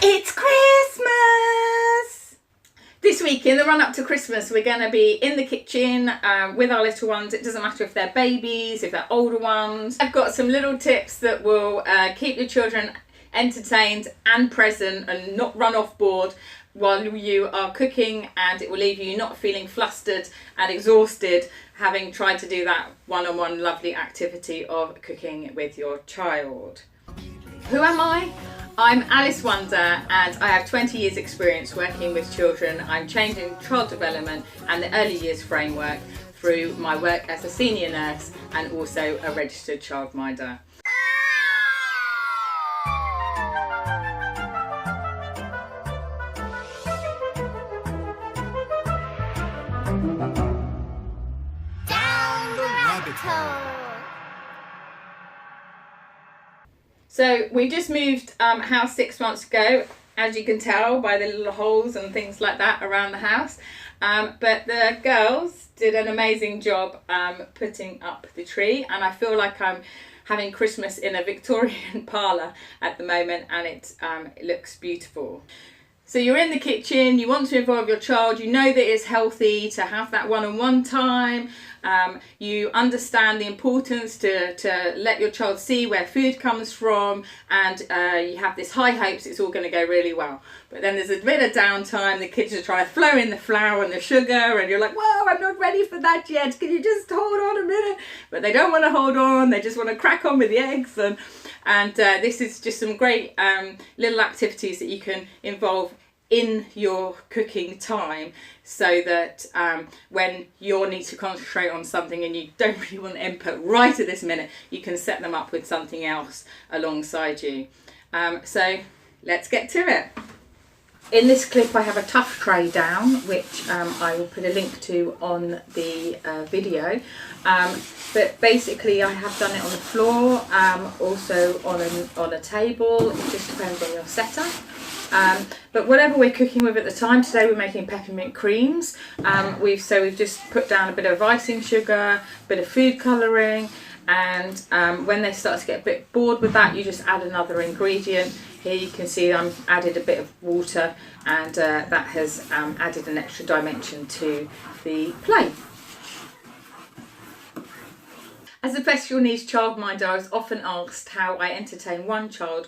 It's Christmas! This week, in the run-up to Christmas, we're going to be in the kitchen with our little ones. It doesn't matter if they're babies, if they're older ones. I've got some little tips that will keep your children entertained and present and not run off board while you are cooking, and it will leave you not feeling flustered and exhausted having tried to do that one-on-one lovely activity of cooking with your child. Who am I? I'm Alice Wonder, and I have 20 years experience working with children. I'm changing child development and the early years framework through my work as a senior nurse and also a registered childminder. Down the rabbit hole. So we just moved house 6 months ago, as you can tell by the little holes and things like that around the house. But the girls did an amazing job putting up the tree, and I feel like I'm having Christmas in a Victorian parlour at the moment, and it looks beautiful. So you're in the kitchen, you want to involve your child, you know that it's healthy to have that one-on-one time, you understand the importance to let your child see where food comes from, and you have this high hopes it's all going to go really well. But then there's a bit of downtime, the kids are trying to flow in the flour and the sugar, and you're like, whoa, I'm not ready for that yet, can you just hold on a minute? But they don't want to hold on, they just want to crack on with the eggs, and this is just some great little activities that you can involve in your cooking time, so that when you need to concentrate on something and you don't really want input right at this minute, you can set them up with something else alongside you. So let's get to it. In this clip I have a tough tray down, which I will put a link to on the video. But basically I have done it on the floor, also on a table. It just depends on your setup. But whatever we're cooking with at the time, today we're making peppermint creams. We've just put down a bit of icing sugar, a bit of food colouring, and when they start to get a bit bored with that, you just add another ingredient. Here you can see I'm added a bit of water, and that has added an extra dimension to the plate. As a special needs childminder, I was often asked how I entertain one child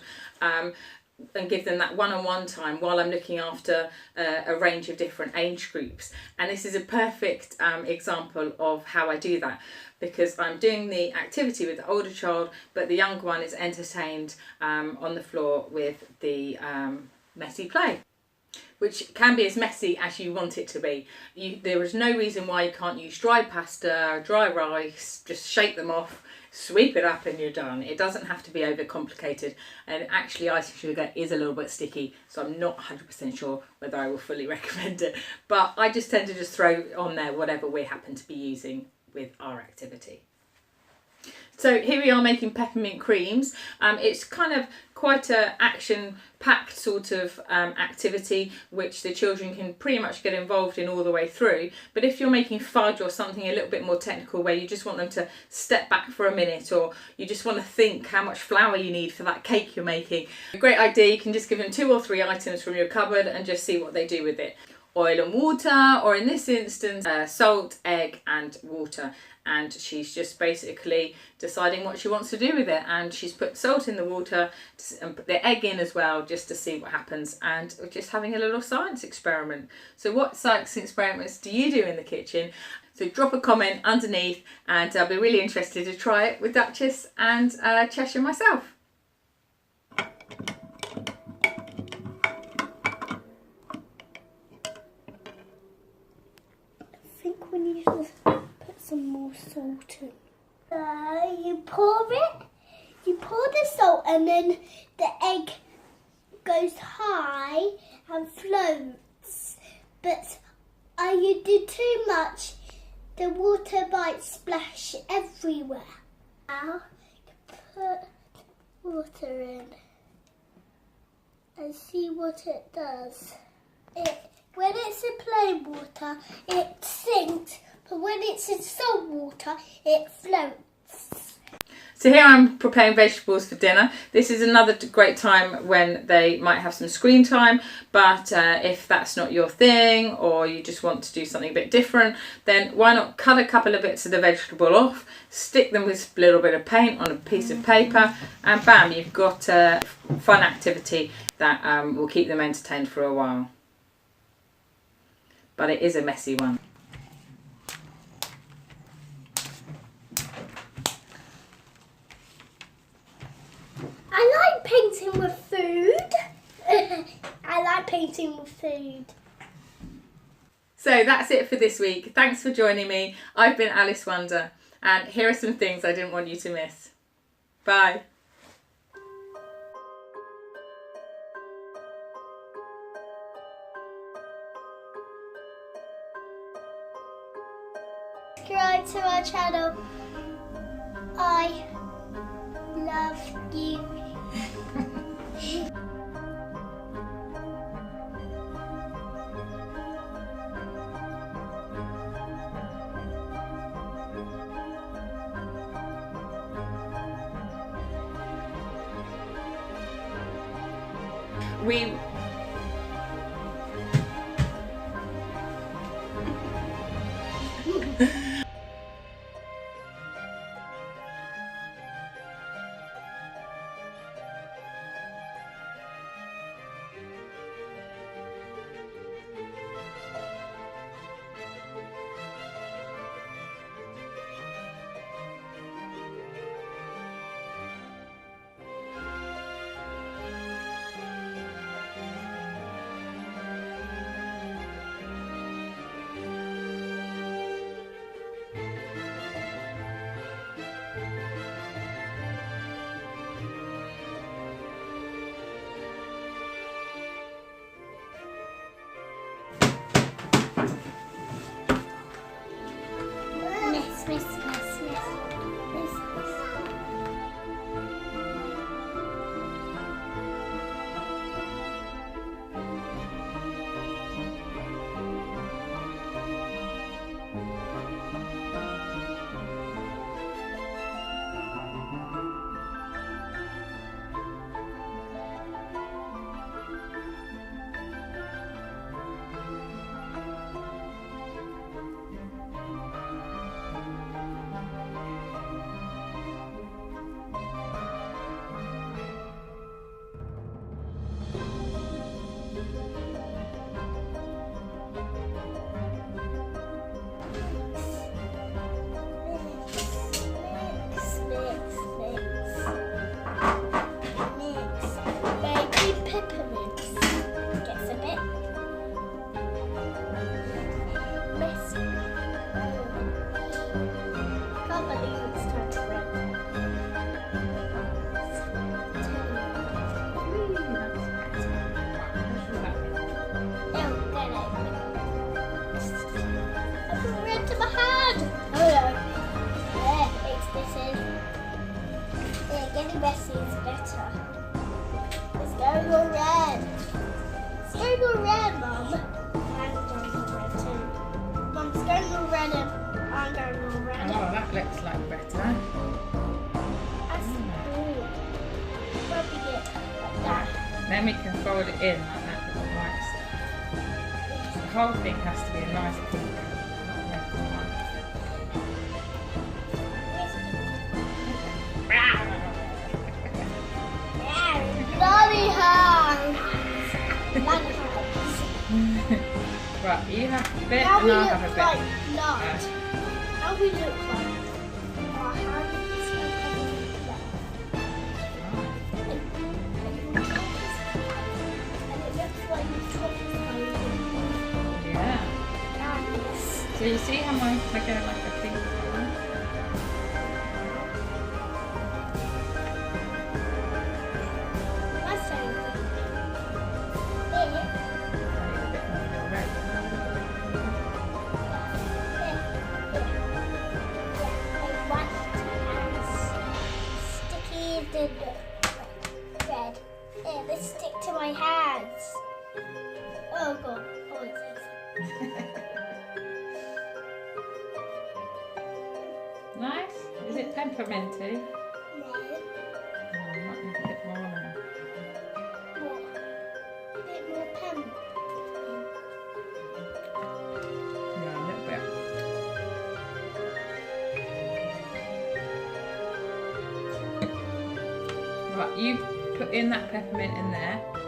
and give them that one-on-one time while I'm looking after a range of different age groups. And this is a perfect example of how I do that, because I'm doing the activity with the older child, but the younger one is entertained on the floor with the messy play, which can be as messy as you want it to be. There is no reason why you can't use dry pasta, dry rice, just shake them off, sweep it up and you're done. It doesn't have to be overcomplicated, and actually icing sugar is a little bit sticky, so I'm not 100% sure whether I will fully recommend it, but I just tend to just throw on there whatever we happen to be using with our activity. So here we are making peppermint creams. It's kind of quite a action-packed sort of activity, which the children can pretty much get involved in all the way through. But if you're making fudge or something a little bit more technical, where you just want them to step back for a minute, or you just want to think how much flour you need for that cake you're making, a great idea, you can just give them 2 or 3 items from your cupboard and just see what they do with it. Oil and water, or in this instance, salt, egg and water. And she's just basically deciding what she wants to do with it, and she's put salt in the water and put the egg in as well, just to see what happens, and we're just having a little science experiment. So what science experiments do you do in the kitchen? So drop a comment underneath, and I'll be really interested to try it with Duchess and Cheshire myself. I think we need to put some more salt in. You pour the salt, and then the egg goes high and floats. But you do too much, the water might splash everywhere. Now put water in and see what it does. When it's in plain water, it sinks, but when it's in salt water, it floats. So here I'm preparing vegetables for dinner. This is another great time when they might have some screen time, but if that's not your thing or you just want to do something a bit different, then why not cut a couple of bits of the vegetable off, stick them with a little bit of paint on a piece of paper, and bam, you've got a fun activity that will keep them entertained for a while. But it is a messy one. I like painting with food. I like painting with food. So that's it for this week. Thanks for joining me. I've been Alice Wonder, and here are some things I didn't want you to miss. Bye. Subscribe to our channel. I love you. We Peppermint gets a bit messy. Can't believe it's turned to red. I put red to my hand. Oh no. There, it's this in. Yeah, getting messy is better. It's going all red. It's going all red, Mum. I'm going all red too. Mum, it's going all red and I'm going all red. Oh, that looks like better. That's good. Rubbing it like that. Then we can fold it in like that with the white stuff. The whole thing has to be a nice pink. Not red and white. Bloody hands! Bloody hands. Right, you have a bit Now and we I'll look have a bit. like blood. Now we look like our hands. And it looks like the top is open. Yeah. Nice. So you see how mine's like a pink colour? Let's say it. I need a bit more red. Sticky than red. Yeah, let's stick to my hands. Oh god. Oh, it is. Nice. Is it pepperminty? you put in that peppermint in there.